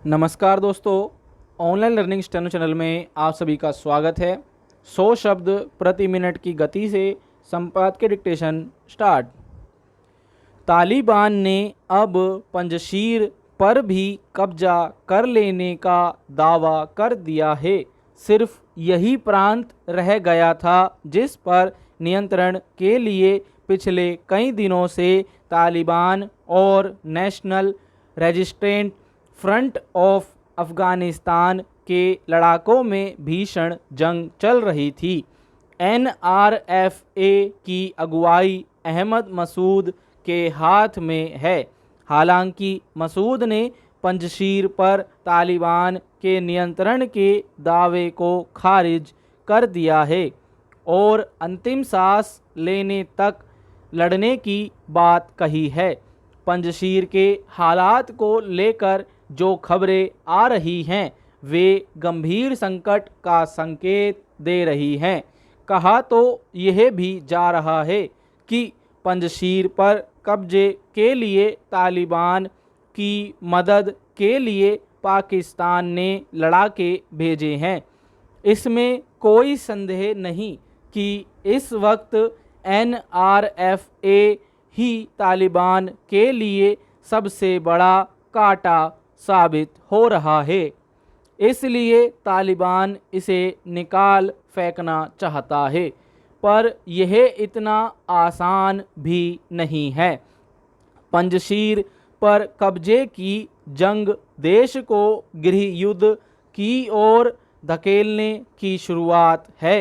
नमस्कार दोस्तों, online learning steno channel में आप सभी का स्वागत है। 100 शब्द प्रति मिनट की गति से संपादकीय डिक्टेशन स्टार्ट। तालिबान ने अब पंजशीर पर भी कब्जा कर लेने का दावा कर दिया है। सिर्फ यही प्रांत रह गया था जिस पर नियंत्रण के लिए पिछले कई दिनों से तालिबान और national resistant front of Afghanistan के लड़ाकों में भीषण जंग चल रही थी। NRFA की अगुवाई अहमद मसूद के हाथ में है। हालांकि मसूद ने पंजशीर पर तालिबान के नियंत्रण के दावे को खारिज कर दिया है और अंतिम सांस लेने तक लड़ने की बात कही है। पंजशीर के हालात को लेकर जो खबरें आ रही हैं वे गंभीर संकट का संकेत दे रही हैं। कहा तो यह भी जा रहा है कि पंजशीर पर कब्जे के लिए तालिबान की मदद के लिए पाकिस्तान ने लड़ाके भेजे हैं। इसमें कोई संदेह नहीं कि इस वक्त NRFA ही तालिबान के लिए सबसे बड़ा कांटा साबित हो रहा है। इसलिए तालिबान इसे निकाल फेंकना चाहता है, पर यह इतना आसान भी नहीं है। पंजशीर पर कब्जे की जंग देश को गृह युद्ध की ओर धकेलने की शुरुआत है।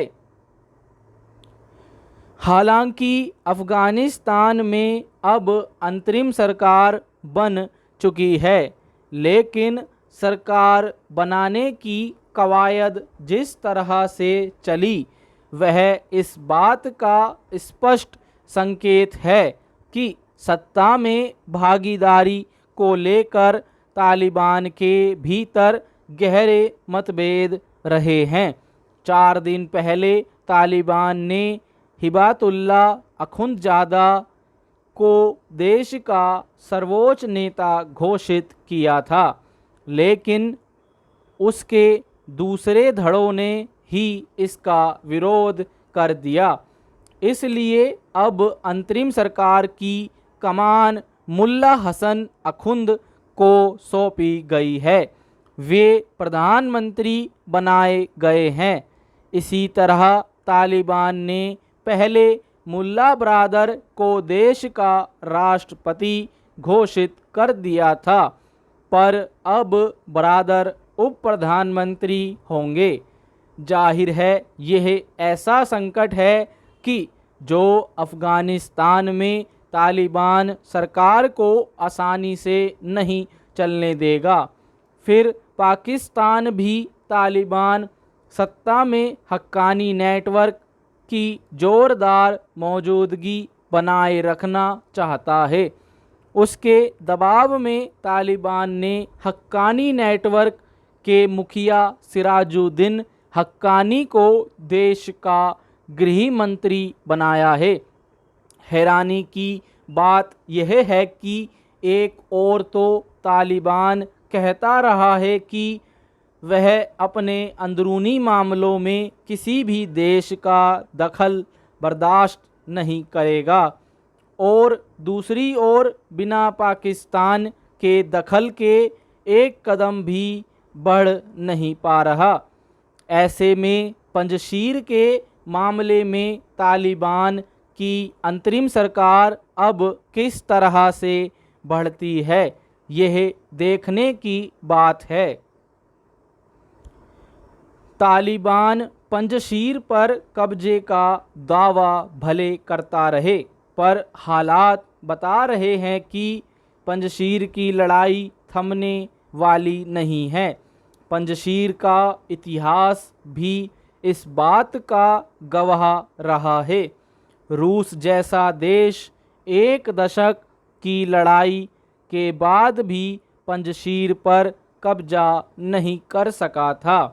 हालांकि अफ़गानिस्तान में अब अंतरिम सरकार बन चुकी है, लेकिन सरकार बनाने की कवायद जिस तरह से चली वह इस बात का स्पष्ट संकेत है कि सत्ता में भागीदारी को लेकर तालिबान के भीतर गहरे मतभेद रहे हैं। 4 दिन पहले तालिबान ने हिबातुल्ला अखुंदजादा को देश का सर्वोच्च नेता घोषित किया था, लेकिन उसके दूसरे धड़ों ने ही इसका विरोध कर दिया। इसलिए अब अंतरिम सरकार की कमान मुल्ला हसन अखुंद को सौंपी गई है। वे प्रधानमंत्री बनाए गए हैं। इसी तरह तालिबान ने पहले मुल्ला बरादर को देश का राष्ट्रपति घोषित कर दिया था, पर अब बरादर उप प्रधानमंत्री होंगे। जाहिर है यह ऐसा संकट है कि जो अफ़गानिस्तान में तालिबान सरकार को आसानी से नहीं चलने देगा। फिर पाकिस्तान भी तालिबान सत्ता में हक्कानी नेटवर्क की जोरदार मौजूदगी बनाए रखना चाहता है। उसके दबाव में तालिबान ने हक्कानी नेटवर्क के मुखिया सिराजुद्दीन हक्कानी को देश का गृह मंत्री बनाया है। हैरानी की बात यह है कि एक और तो तालिबान कहता रहा है कि वह अपने अंदरूनी मामलों में किसी भी देश का दखल बर्दाश्त नहीं करेगा, और दूसरी ओर बिना पाकिस्तान के दखल के एक कदम भी बढ़ नहीं पा रहा। ऐसे में पंजशीर के मामले में तालिबान की अंतरिम सरकार अब किस तरह से बढ़ती है, यह देखने की बात है। तालिबान पंजशीर पर कब्जे का दावा भले करता रहे, पर हालात बता रहे हैं कि पंजशीर की लड़ाई थमने वाली नहीं है। पंजशीर का इतिहास भी इस बात का गवाह रहा है। रूस जैसा देश 1 दशक की लड़ाई के बाद भी पंजशीर पर कब्जा नहीं कर सका था।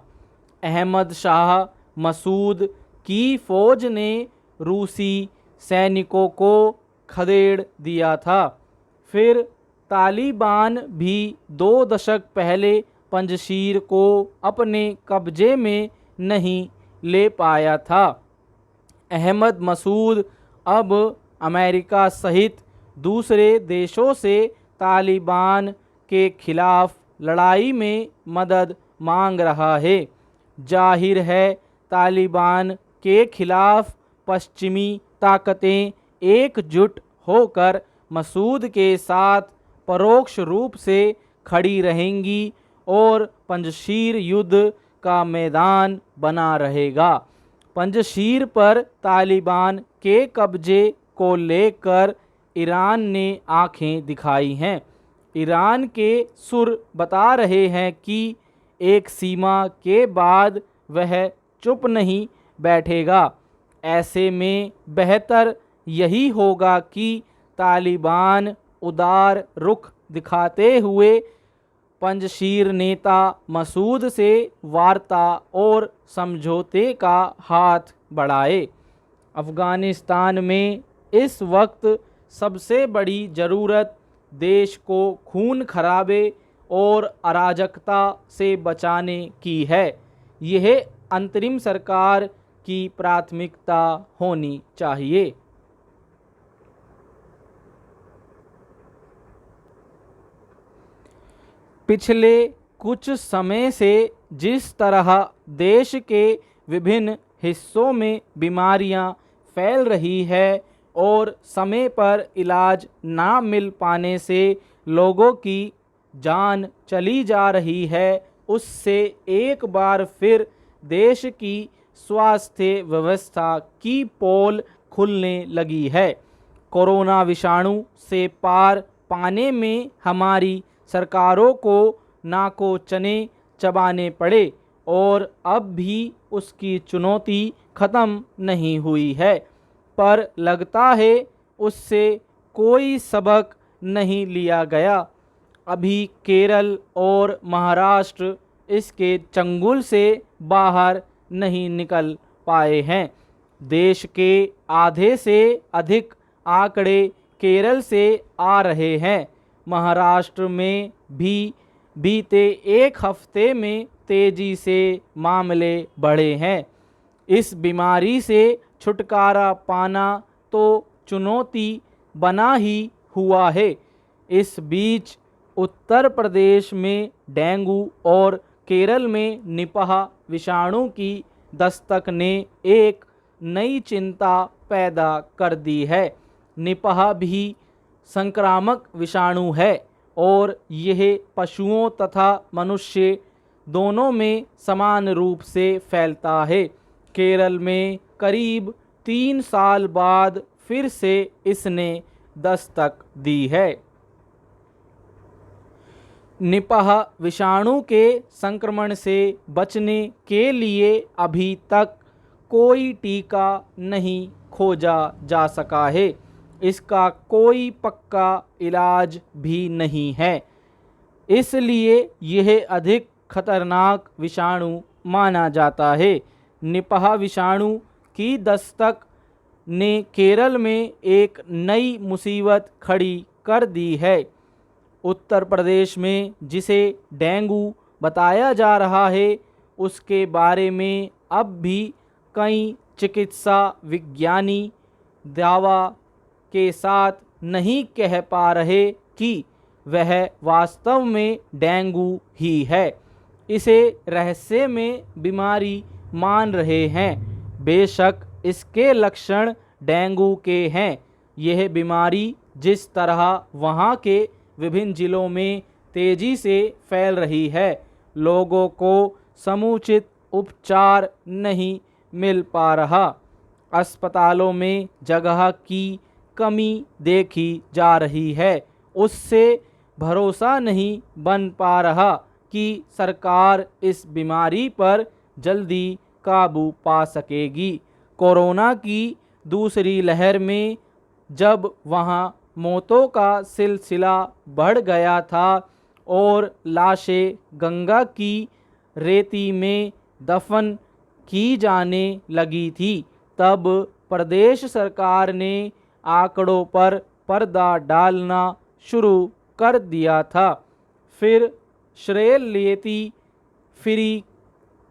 अहमद शाह मसूद की फ़ौज ने रूसी सैनिकों को खदेड़ दिया था। फिर तालिबान भी 2 दशक पहले पंजशीर को अपने कब्जे में नहीं ले पाया था। अहमद मसूद अब अमेरिका सहित दूसरे देशों से तालिबान के खिलाफ लड़ाई में मदद मांग रहा है। जाहिर है तालिबान के खिलाफ पश्चिमी ताकतें एकजुट होकर मसूद के साथ परोक्ष रूप से खड़ी रहेंगी और पंजशीर युद्ध का मैदान बना रहेगा। पंजशीर पर तालिबान के कब्जे को लेकर ईरान ने आंखें दिखाई हैं। ईरान के सुर बता रहे हैं कि एक सीमा के बाद वह चुप नहीं बैठेगा। ऐसे में बेहतर यही होगा कि तालिबान उदार रुख दिखाते हुए पंजशीर नेता मसूद से वार्ता और समझौते का हाथ बढ़ाए। अफ़गानिस्तान में इस वक्त सबसे बड़ी ज़रूरत देश को खून खराबे और अराजकता से बचाने की है। यह अंतरिम सरकार की प्राथमिकता होनी चाहिए। पिछले कुछ समय से जिस तरह देश के विभिन्न हिस्सों में बीमारियां फैल रही है और समय पर इलाज ना मिल पाने से लोगों की जान चली जा रही है, उससे एक बार फिर देश की स्वास्थ्य व्यवस्था की पोल खुलने लगी है। कोरोना विषाणु से पार पाने में हमारी सरकारों को नाको चने चबाने पड़े और अब भी उसकी चुनौती ख़त्म नहीं हुई है, पर लगता है उससे कोई सबक नहीं लिया गया। अभी केरल और महाराष्ट्र इसके चंगुल से बाहर नहीं निकल पाए हैं। देश के आधे से अधिक आंकड़े केरल से आ रहे हैं। महाराष्ट्र में भी बीते एक हफ्ते में तेजी से मामले बढ़े हैं। इस बीमारी से छुटकारा पाना तो चुनौती बना ही हुआ है। इस बीच उत्तर प्रदेश में डेंगू और केरल में निपाह विषाणु की दस्तक ने एक नई चिंता पैदा कर दी है। निपाह भी संक्रामक विषाणु है और यह पशुओं तथा मनुष्य दोनों में समान रूप से फैलता है। केरल में करीब 3 साल बाद फिर से इसने दस्तक दी है। निपाह विषाणु के संक्रमण से बचने के लिए अभी तक कोई टीका नहीं खोजा जा सका है। इसका कोई पक्का इलाज भी नहीं है, इसलिए यह अधिक खतरनाक विषाणु माना जाता है। निपाह विषाणु की दस्तक ने केरल में एक नई मुसीबत खड़ी कर दी है। उत्तर प्रदेश में जिसे डेंगू बताया जा रहा है, उसके बारे में अब भी कई चिकित्सा विज्ञानी दावा के साथ नहीं कह पा रहे कि वह वास्तव में डेंगू ही है। इसे रहस्य में बीमारी मान रहे हैं। बेशक इसके लक्षण डेंगू के हैं। यह बीमारी जिस तरह वहाँ के विभिन्न जिलों में तेजी से फैल रही है, लोगों को समुचित उपचार नहीं मिल पा रहा। अस्पतालों में जगह की कमी देखी जा रही है। उससे भरोसा नहीं बन पा रहा कि सरकार इस बीमारी पर जल्दी काबू पा सकेगी। कोरोना की दूसरी लहर में जब वहाँ मौतों का सिलसिला बढ़ गया था और लाशें गंगा की रेती में दफन की जाने लगी थी, तब प्रदेश सरकार ने आंकड़ों पर पर्दा डालना शुरू कर दिया था। फिर श्रेय लेती फिरी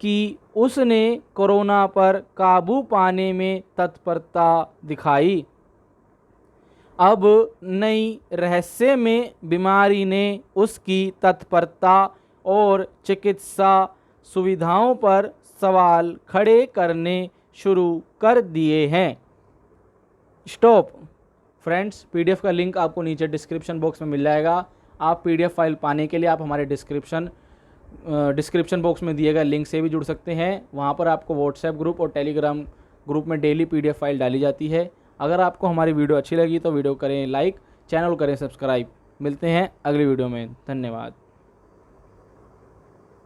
कि उसने कोरोना पर काबू पाने में तत्परता दिखाई। अब नई रहस्य में बीमारी ने उसकी तत्परता और चिकित्सा सुविधाओं पर सवाल खड़े करने शुरू कर दिए हैं। स्टॉप। फ्रेंड्स, पीडीएफ का लिंक आपको नीचे डिस्क्रिप्शन बॉक्स में मिल जाएगा। आप पीडीएफ फाइल पाने के लिए आप हमारे डिस्क्रिप्शन बॉक्स में दिए गए लिंक से भी जुड़ सकते हैं। वहाँ पर आपको व्हाट्सएप ग्रुप और टेलीग्राम ग्रुप में डेली पीडीएफ फाइल डाली जाती है। अगर आपको हमारी वीडियो अच्छी लगी तो वीडियो करें लाइक, चैनल करें सब्सक्राइब। मिलते हैं अगली वीडियो में। धन्यवाद।